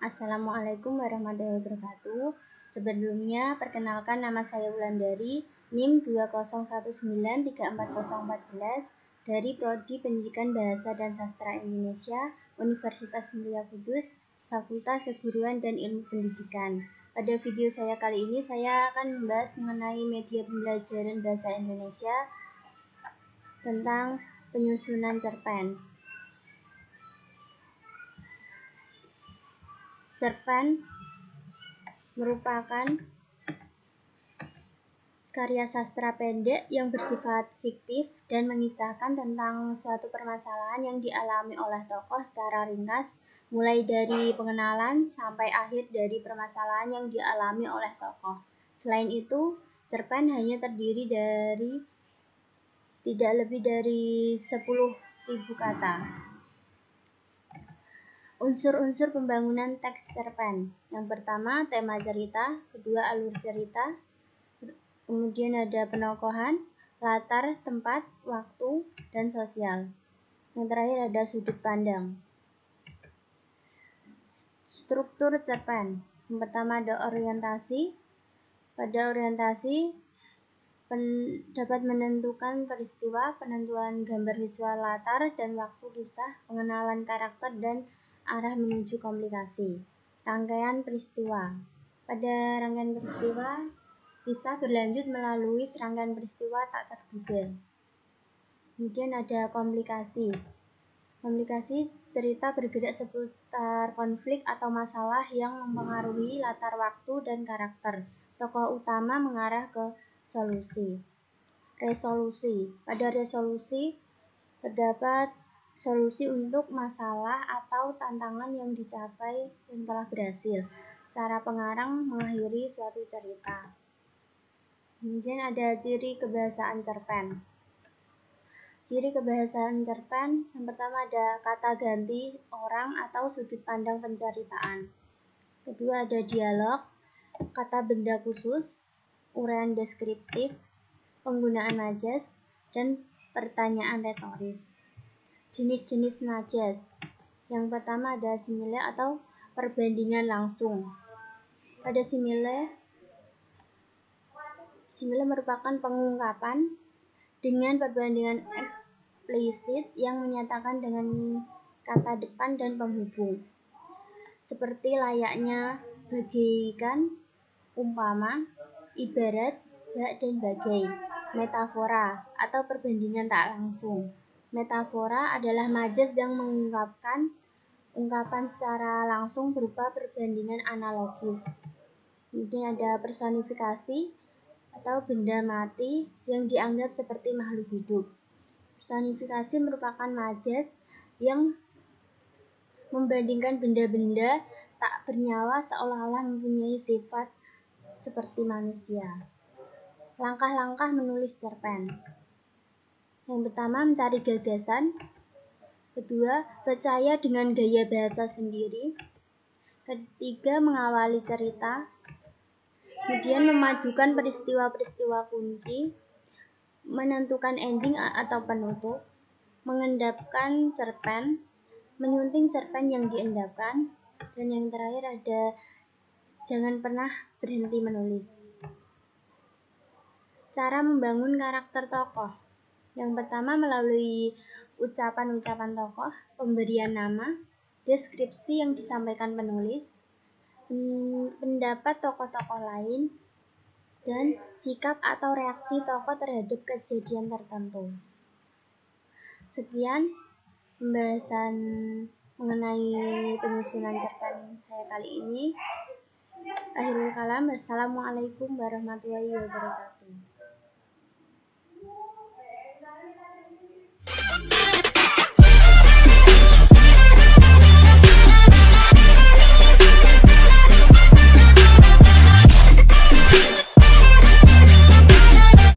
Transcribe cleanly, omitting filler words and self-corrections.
Assalamualaikum warahmatullahi wabarakatuh. Sebelumnya, perkenalkan nama saya Wulandari, NIM 201934014 dari Prodi Pendidikan Bahasa dan Sastra Indonesia, Universitas Mulia Kudus, Fakultas Keguruan dan Ilmu Pendidikan. Pada video saya kali ini, saya akan membahas mengenai media pembelajaran bahasa Indonesia tentang penyusunan cerpen. Cerpen merupakan karya sastra pendek yang bersifat fiktif dan mengisahkan tentang suatu permasalahan yang dialami oleh tokoh secara ringkas, mulai dari pengenalan sampai akhir dari permasalahan yang dialami oleh tokoh. Selain itu, cerpen hanya terdiri dari tidak lebih dari 10.000 kata. Unsur-unsur pembangunan teks cerpen. Yang pertama, tema cerita. Kedua, alur cerita. Kemudian ada penokohan, latar, tempat, waktu, dan sosial. Yang terakhir ada sudut pandang. Struktur cerpen. Yang pertama ada orientasi. Pada orientasi dapat menentukan peristiwa, penentuan gambar visual latar dan waktu kisah, pengenalan karakter, dan arah menuju komplikasi. Rangkaian peristiwa. Pada rangkaian peristiwa, kisah berlanjut melalui serangkaian peristiwa tak terduga. Kemudian ada komplikasi. Komplikasi cerita bergerak seputar konflik atau masalah yang mempengaruhi latar waktu dan karakter. Tokoh utama mengarah ke solusi. Resolusi. Pada resolusi terdapat solusi untuk masalah atau tantangan yang dicapai dan telah berhasil. Cara pengarang mengakhiri suatu cerita. Kemudian ada ciri kebahasaan cerpen. Ciri kebahasaan cerpen, yang pertama ada kata ganti orang atau sudut pandang penceritaan. Kedua ada dialog, kata benda khusus, uraian deskriptif, penggunaan majas, dan pertanyaan retoris. Jenis-jenis majas. Yang pertama ada simile atau perbandingan langsung. Pada simile merupakan pengungkapan dengan perbandingan eksplisit yang menyatakan dengan kata depan dan penghubung. Seperti layaknya, bagaikan, umpama, ibarat, bak dan bagai. Metafora atau perbandingan tak langsung. Metafora adalah majas yang mengungkapkan ungkapan secara langsung berupa perbandingan analogis. Kemudian ada personifikasi atau benda mati yang dianggap seperti makhluk hidup. Personifikasi merupakan majas yang membandingkan benda-benda tak bernyawa seolah-olah mempunyai sifat seperti manusia. Langkah-langkah menulis cerpen. Yang pertama, mencari gagasan. Kedua, percaya dengan gaya bahasa sendiri. Ketiga, mengawali cerita. Kemudian memajukan peristiwa-peristiwa kunci. Menentukan ending atau penutup. Mengendapkan cerpen. Menyunting cerpen yang diendapkan. Dan yang terakhir ada jangan pernah berhenti menulis. Cara membangun karakter tokoh. Yang pertama melalui ucapan-ucapan tokoh, pemberian nama, deskripsi yang disampaikan penulis, pendapat tokoh-tokoh lain, dan sikap atau reaksi tokoh terhadap kejadian tertentu. Sekian pembahasan mengenai penyusunan cerpen saya kali ini. Akhirul kalam, wassalamualaikum warahmatullahi wabarakatuh.